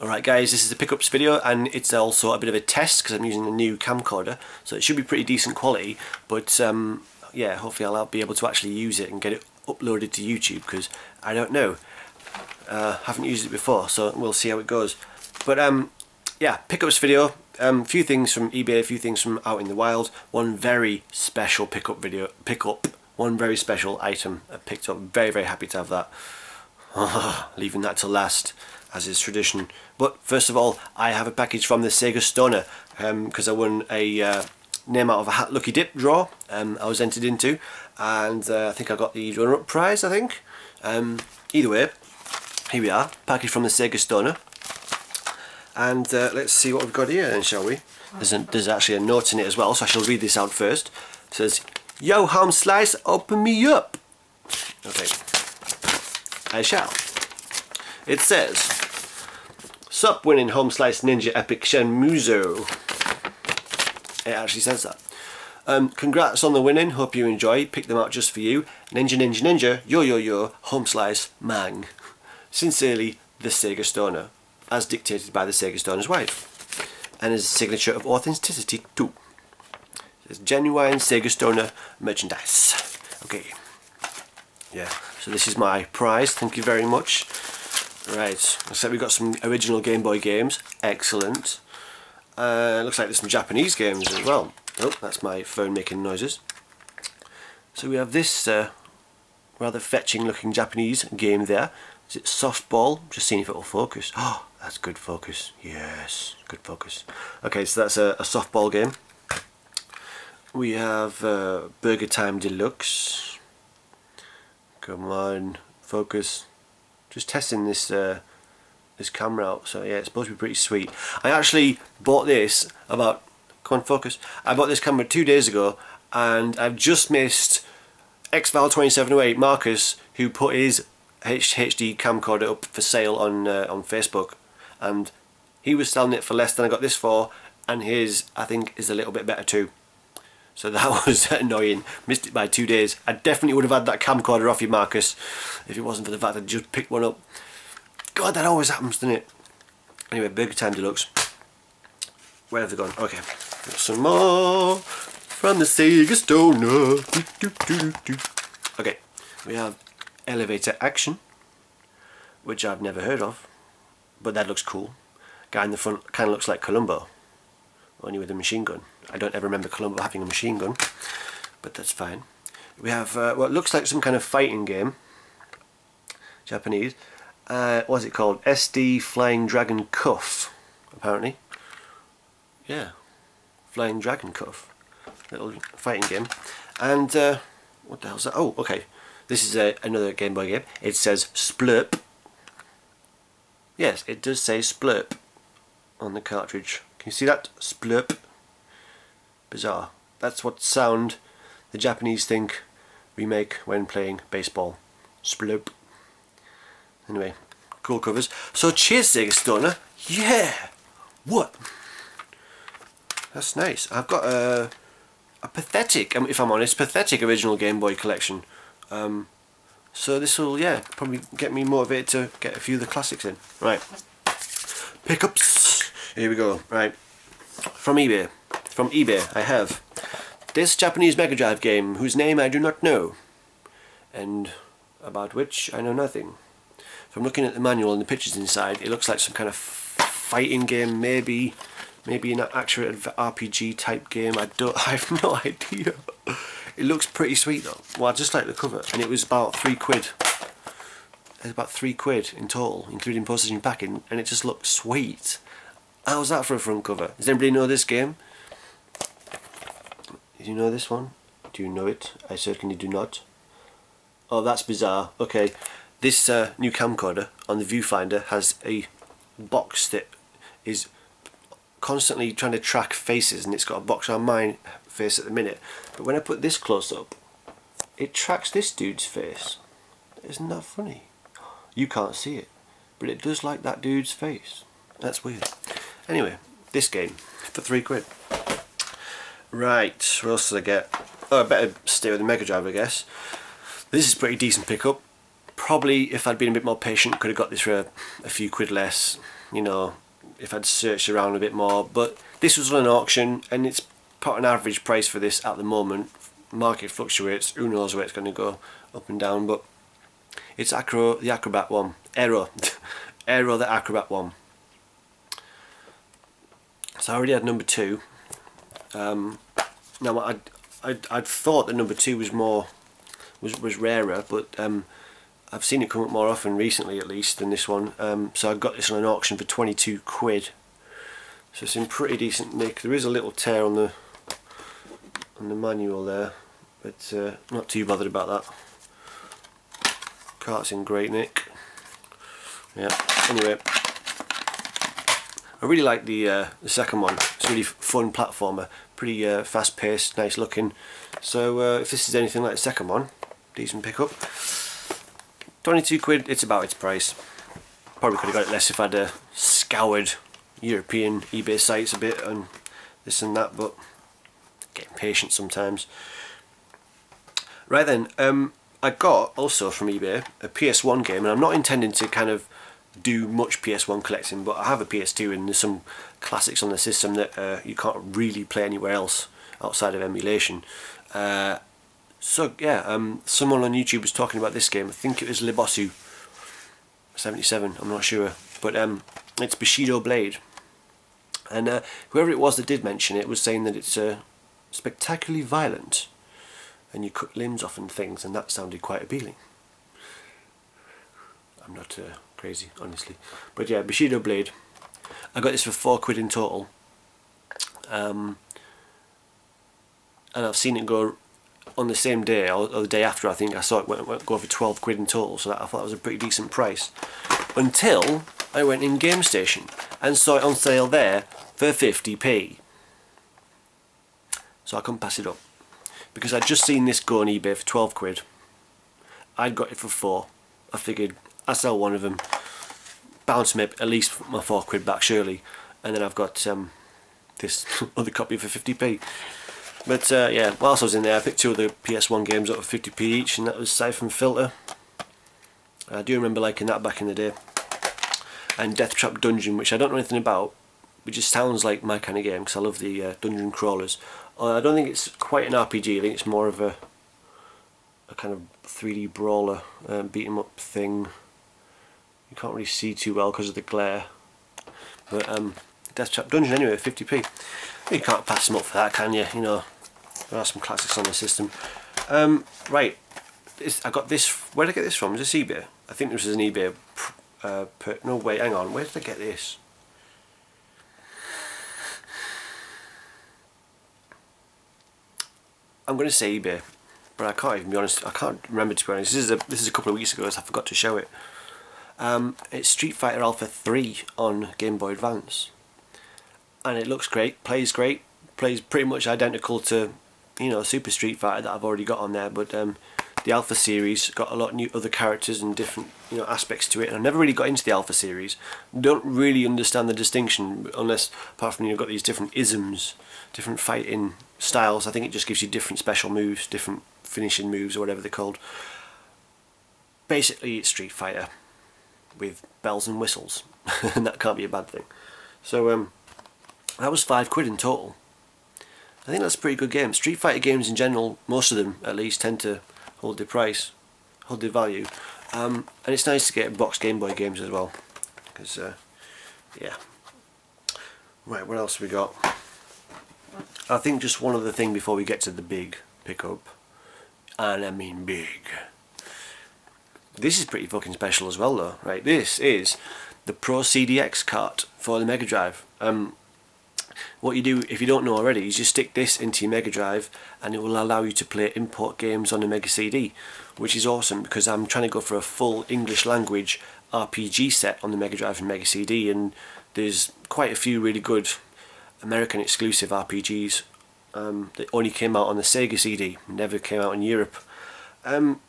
Alright guys, this is the pickups video and it's also a bit of a test because I'm using a new camcorder, so it should be pretty decent quality, but yeah, hopefully I'll be able to actually use it and get it uploaded to YouTube because I don't know, haven't used it before, so we'll see how it goes. But yeah, pickups video, a few things from eBay, a few things from out in the wild, one very special one very special item I picked up, very happy to have that. Leaving that to last, as is tradition. But first of all, I have a package from the Sega Stoner because I won a name out of a hat lucky dip draw I was entered into, and I think I got the runner-up prize, I think. Either way, here we are, package from the Sega Stoner, and let's see what we've got here then, shall we? There's actually a note in it as well, so I shall read this out first. It says, "Yo home slice, open me up." Okay, I shall. It says, "Sup winning home slice ninja epic Shenmue." It actually says that. Congrats on the winning, hope you enjoy, picked them out just for you. Ninja ninja ninja, yo yo yo, home slice, mang. Sincerely, the Sega Stoner, as dictated by the Sega Stoner's wife. And is a signature of authenticity too. It's genuine Sega Stoner merchandise. Okay. Yeah, so this is my prize, thank you very much. Right, looks like we've got some original Game Boy games, excellent. Looks like there's some Japanese games as well. Oh, that's my phone making noises. So we have this rather fetching looking Japanese game there. Is it Softball? Just seeing if it will focus. Oh, that's good focus. Yes, good focus. Okay, so that's a softball game. We have Burger Time Deluxe. Come on, focus. Just testing this this camera out, so yeah, it's supposed to be pretty sweet. I actually bought this about, come on focus, I bought this camera 2 days ago, and I've just missed XVal2708 Marcus, who put his HD camcorder up for sale on Facebook, and he was selling it for less than I got this for, and his I think is a little bit better too. So that was annoying, missed it by 2 days. I definitely would have had that camcorder off you, Marcus, if it wasn't for the fact that I just picked one up. God, that always happens, doesn't it? Anyway, Burger Time Deluxe. Where have they gone? Okay, got some more from the Sega Stoner. Okay, we have Elevator Action, which I've never heard of, but that looks cool. Guy in the front kind of looks like Columbo, only with a machine gun. I don't ever remember Columbo having a machine gun, but that's fine. We have what looks like some kind of fighting game, Japanese. What's it called? SD Flying Dragon Cuff, apparently. Yeah, Flying Dragon Cuff, little fighting game. And what the hell's that? Oh, okay. This is another Game Boy game. It says Splurp. Yes, it does say Splurp on the cartridge. Can you see that? Splurp. Bizarre. That's what sound the Japanese think we make when playing baseball. Splurp. Anyway, cool covers. So cheers, Sega Stoner. Yeah! What? That's nice. I've got a pathetic, if I'm honest, pathetic original Game Boy collection. So this will, yeah, probably get me motivated to get a few of the classics in. Right. Pickups. Here we go. Right. From eBay. I have this Japanese Mega Drive game whose name I do not know, and about which I know nothing. From looking at the manual and the pictures inside, it looks like some kind of fighting game, maybe an accurate RPG type game. I have no idea. It looks pretty sweet though. Well, I just like the cover, and it was about £3. It's about £3 in total, including postage and packing, and it just looks sweet. How's that for a front cover? Does anybody know this game? Do you know this one? Do you know it? I certainly do not. Oh, that's bizarre. Okay, this new camcorder on the viewfinder has a box that is constantly trying to track faces, and it's got a box on my face at the minute. But when I put this close up, it tracks this dude's face. Isn't that funny? You can't see it, but it does like that dude's face. That's weird. Anyway, this game for £3. Right, what else did I get? Oh, I better stay with the Mega Drive, I guess. This is a pretty decent pickup. Probably, if I'd been a bit more patient, could have got this for a few quid less. you know, if I'd searched around a bit more, but this was on an auction and it's put an average price for this at the moment. Market fluctuates, who knows where it's going to go up and down, but it's the Acrobat one. Aero the Acrobat one. So I already had number 2. Now I'd thought that number 2 was rarer, but I've seen it come up more often recently, at least, than this one. So I got this on an auction for 22 quid. So it's in pretty decent nick. There is a little tear on the manual there, but not too bothered about that. Cart's in great nick. Yeah. Anyway, I really like the second one. It's a really fun platformer, pretty fast paced, nice looking. So if this is anything like the second one, decent pickup. 22 quid, it's about its price. Probably could have got it less if I'd scoured European eBay sites a bit and this and that, but getting patient sometimes. Right then, I got also from eBay a PS1 game, and I'm not intending to kind of do much PS1 collecting, but I have a PS2 and there's some classics on the system that you can't really play anywhere else outside of emulation. So yeah, someone on YouTube was talking about this game. I think it was Libosu 77, I'm not sure, but it's Bushido Blade, and whoever it was that did mention it was saying that it's spectacularly violent and you cut limbs off and things, and that sounded quite appealing. I'm not crazy, honestly, but yeah, Bushido Blade. I got this for 4 quid in total, and I've seen it go on the same day or the day after. I think I saw it went go for 12 quid in total, so I thought that was a pretty decent price, until I went in Game Station and saw it on sale there for 50p. So I couldn't pass it up, because I'd just seen this go on eBay for 12 quid. I'd got it for 4. I figured I sell one of them, bounce me at least my 4 quid back surely, and then I've got this other copy for 50p. But yeah, whilst I was in there, I picked 2 of the PS1 games up for 50p each, and that was Siphon Filter. I do remember liking that back in the day. And Death Trap Dungeon, which I don't know anything about, but just sounds like my kind of game, because I love the dungeon crawlers. I don't think it's quite an RPG, I think it's more of a kind of 3D brawler, beat 'em up thing. You can't really see too well because of the glare. But Death Trap Dungeon anyway, 50p. You can't pass them up for that, can you? You know, there are some classics on the system. Right, I got this. Where did I get this from? Is this eBay? I think this was an eBay. No, wait, hang on. Where did I get this? I'm going to say eBay, but I can't even be honest. I can't remember, to be honest. This is a couple of weeks ago, so I forgot to show it. It's Street Fighter Alpha 3 on Game Boy Advance, and it looks great, plays great, plays pretty much identical to, you know, Super Street Fighter that I've already got on there, but the Alpha series got a lot of new other characters and different, you know, aspects to it, and I've never really got into the Alpha series. Don't really understand the distinction, unless, apart from, you've got these different isms, different fighting styles. I think it just gives you different special moves, different finishing moves, or whatever they're called. Basically, it's Street Fighter with bells and whistles, and that can't be a bad thing. So that was 5 quid in total. I think that's a pretty good game. Street Fighter games in general, most of them at least, tend to hold their price, hold their value, and it's nice to get box Game Boy games as well, because yeah. Right, what else have we got? I think just one other thing before we get to the big pickup, and I mean big. This is pretty fucking special as well though, right? This is the Pro CDX cart for the Mega Drive. What you do, if you don't know already, is you stick this into your Mega Drive and it will allow you to play import games on the Mega CD, which is awesome, because I'm trying to go for a full English language RPG set on the Mega Drive and Mega CD, and there's quite a few really good American exclusive RPGs that only came out on the Sega CD, never came out in Europe.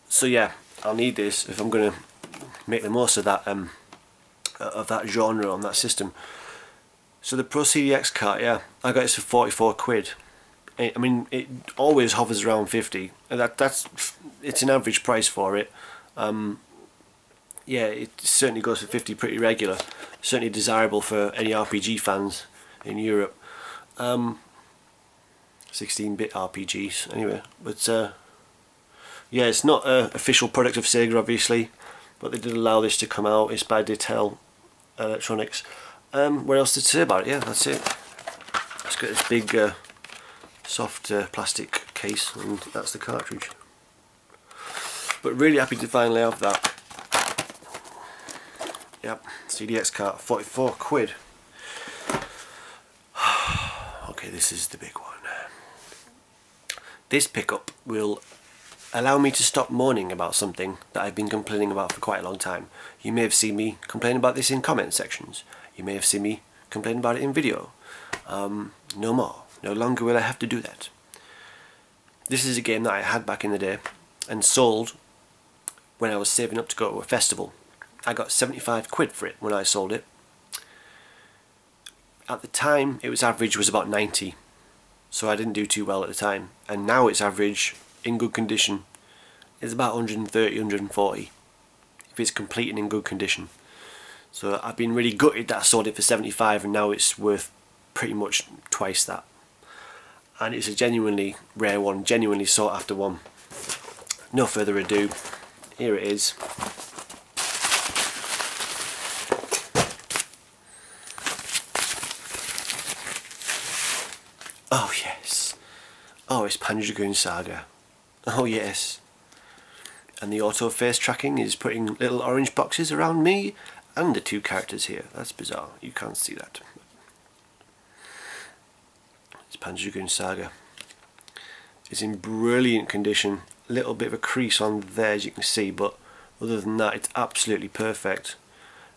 So yeah, I'll need this if I'm going to make the most of that genre on that system. So the Pro CDX cart, yeah, I got this for 44 quid. I mean, it always hovers around 50, and it's an average price for it. yeah, it certainly goes for 50 pretty regular. Certainly desirable for any RPG fans in Europe. 16-bit RPGs anyway. But yeah, it's not an official product of Sega obviously, but they did allow this to come out. It's by Detail Electronics. What else to say about it? Yeah, that's it. It's got this big soft plastic case, and that's the cartridge. But really happy to finally have that. Yep, CDX cart, 44 quid. Okay, this is the big one. This pickup will allow me to stop moaning about something that I've been complaining about for quite a long time. You may have seen me complain about this in comment sections. You may have seen me complain about it in video. No more. No longer will I have to do that. This is a game that I had back in the day and sold when I was saving up to go to a festival. I got 75 quid for it when I sold it. At the time, its average was about 90, so I didn't do too well at the time. And now its average, in good condition, is about 130, 140, if it's complete and in good condition. So I've been really gutted that I sold it for 75, and now it's worth pretty much twice that. And it's a genuinely rare one, genuinely sought after one. No further ado, here it is. Oh yes, oh it's Panzer Dragoon Saga, oh yes. And the auto face tracking is putting little orange boxes around me and the two characters here. That's bizarre, you can't see that. It's Panzer Dragoon Saga. It's in brilliant condition, a little bit of a crease on there as you can see, but other than that it's absolutely perfect.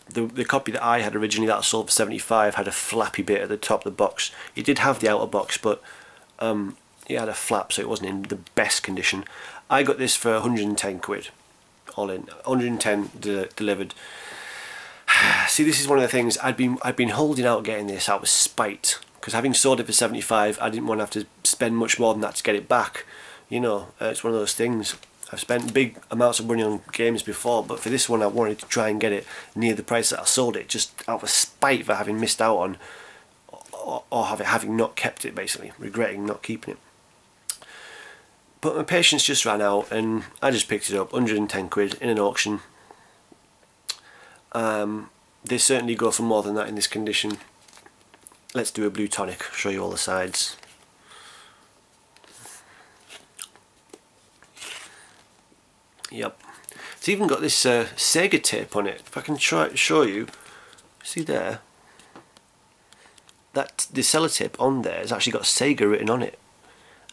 The copy that I had originally that sold for 75 had a flappy bit at the top of the box. It did have the outer box, but it had a flap, so it wasn't in the best condition. I got this for 110 quid, all in, 110 delivered. See, this is one of the things I'd been holding out getting this out of spite, because having sold it for 75, I didn't want to have to spend much more than that to get it back. You know, it's one of those things. I've spent big amounts of money on games before, but for this one I wanted to try and get it near the price that I sold it, just out of spite for having missed out on, or having not kept it, basically, regretting not keeping it. But my patience just ran out and I just picked it up, 110 quid in an auction. They certainly go for more than that in this condition. Let's do a blue tonic, show you all the sides. Yep, it's even got this Sega tape on it. If I can try to show you, see there, that the sellotape on there has actually got Sega written on it,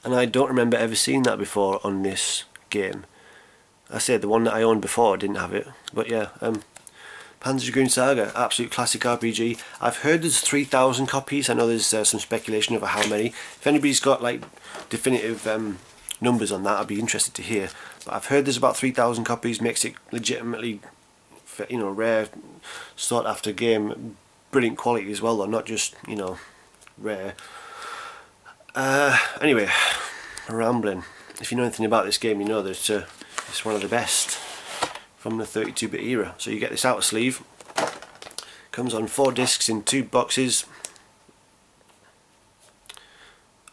and I don't remember ever seeing that before on this game. I say the one that I owned before didn't have it, but yeah, Panzer Dragoon Saga, absolute classic RPG. I've heard there's 3,000 copies. I know there's some speculation over how many. If anybody's got like definitive numbers on that, I'd be interested to hear. But I've heard there's about 3,000 copies. Makes it legitimately, you know, rare, sought after game. Brilliant quality as well, though, not just, you know, rare. Anyway, rambling. If you know anything about this game, you know that it's one of the best from the 32-bit era. So you get this outer sleeve. Comes on 4 discs in 2 boxes.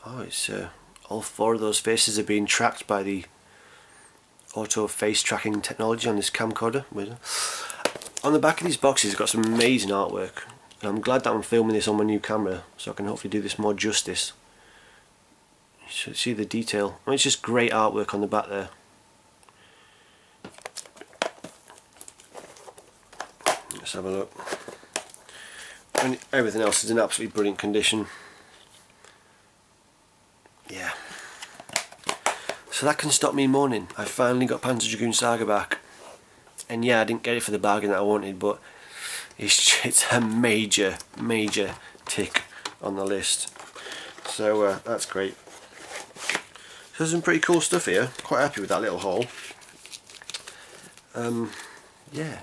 Oh, it's all 4 of those faces are being tracked by the auto face tracking technology on this camcorder. On the back of these boxes it's got some amazing artwork, and I'm glad that I'm filming this on my new camera so I can hopefully do this more justice. You should see the detail. I mean, it's just great artwork on the back there. Let's have a look. And everything else is in absolutely brilliant condition. Yeah. So that can stop me moaning. I finally got Panzer Dragoon Saga back. And yeah, I didn't get it for the bargain that I wanted, but it's a major tick on the list. So that's great. So there's some pretty cool stuff here. Quite happy with that little haul. Yeah,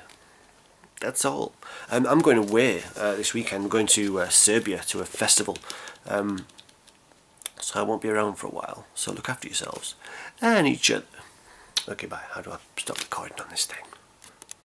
that's all. I'm going away this weekend. I'm going to Serbia to a festival. So I won't be around for a while. So look after yourselves and each other. Okay, bye. How do I stop recording on this thing?